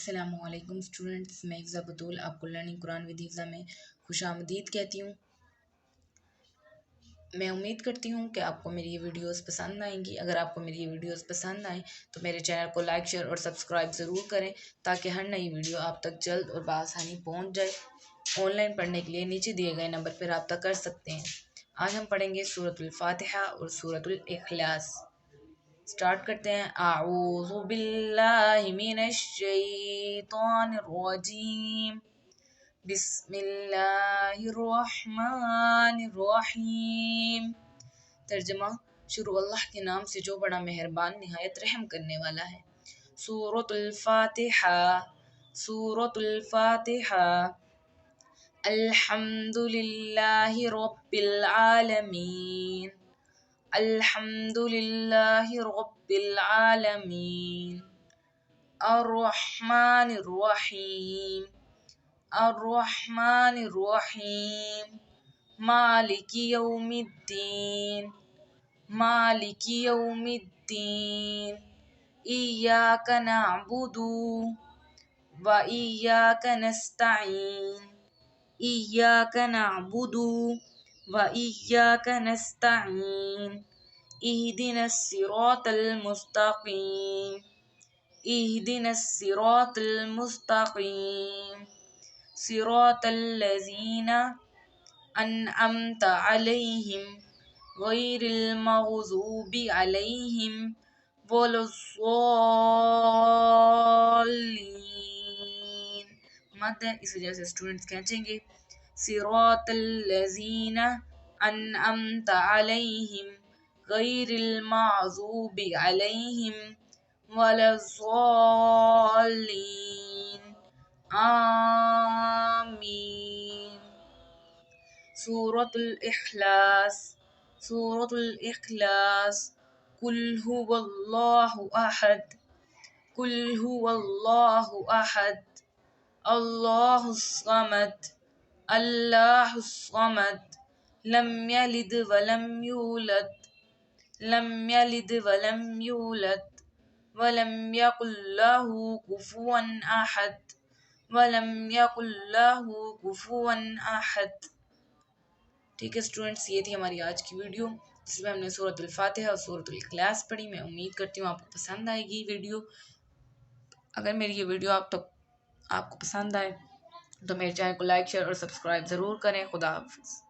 السلام علیکم اسٹوڈنٹس، میں حفظہ بطول آپ کو لرننگ قرآن ود حفظہ میں خوش آمدید کہتی ہوں۔ میں امید کرتی ہوں کہ آپ کو میری یہ ویڈیوز پسند آئیں گی۔ اگر آپ کو میری یہ ویڈیوز پسند آئیں تو میرے چینل کو لائک، شیئر اور سبسکرائب ضرور کریں تاکہ ہر نئی ویڈیو آپ تک جلد اور بآسانی پہنچ جائے۔ آن لائن پڑھنے کے لیے نیچے دیے گئے نمبر پر رابطہ کر سکتے ہیں۔ آج ہم پڑھیں گے سورۃ الفاتحہ اور سورۃ الاخلاص۔ سٹارٹ کرتے ہیں۔ اعوذ باللہ من الشیطان الرجیم، بسم اللہ الرحمن الرحیم۔ ترجمہ: شروع اللہ کے نام سے جو بڑا مہربان نہایت رحم کرنے والا ہے۔ سورۃ الفاتحہ۔ سورۃ الفاتحہ۔ الحمد للہ رب العالمین۔ الحمد للہ رب العالمین۔ الرحمن الرحیم۔ الرحمن الرحیم۔ مالک یوم الدین۔ مالک یوم الدین۔ ایاک نعبد و ایاک نستعین۔ ایاک نعبد و ایاک نستعین۔ اہدنا الصراط المستقیم۔ اہدنا الصراط المستقیم۔ صراط الذین انعمت علیہم غیر المغضوب علیہم ولا الضالین۔ مد ہے، اس وجہ سے اسٹوڈنٹس کھینچیں گے۔ صراط الذین انعمت علیہم غیر المغضوب علیہم ولا الضالین۔ آمین۔ سورۃ الاخلاص۔ سورۃ الاخلاص۔ قل هو اللہ احد۔ قل هو اللہ احد۔ اللہ الصمد۔ اللہ الصمد۔ لم یلد ولم یولد۔ لم یلد ولم یولد ولم یکن لہ کفوا احد۔ ولم یکن لہ کفوا احد۔ ٹھیک ہے اسٹوڈنٹس، یہ تھی ہماری آج کی ویڈیو جس میں ہم نے سورۃ الفاتحہ اور سورۃ الاخلاص پڑھی۔ میں امید کرتی ہوں آپ کو پسند آئے گی ویڈیو۔ اگر میری یہ ویڈیو آپ کو پسند آئے تو میرے چینل کو لائک، شیئر اور سبسکرائب ضرور کریں۔ خدا حافظ۔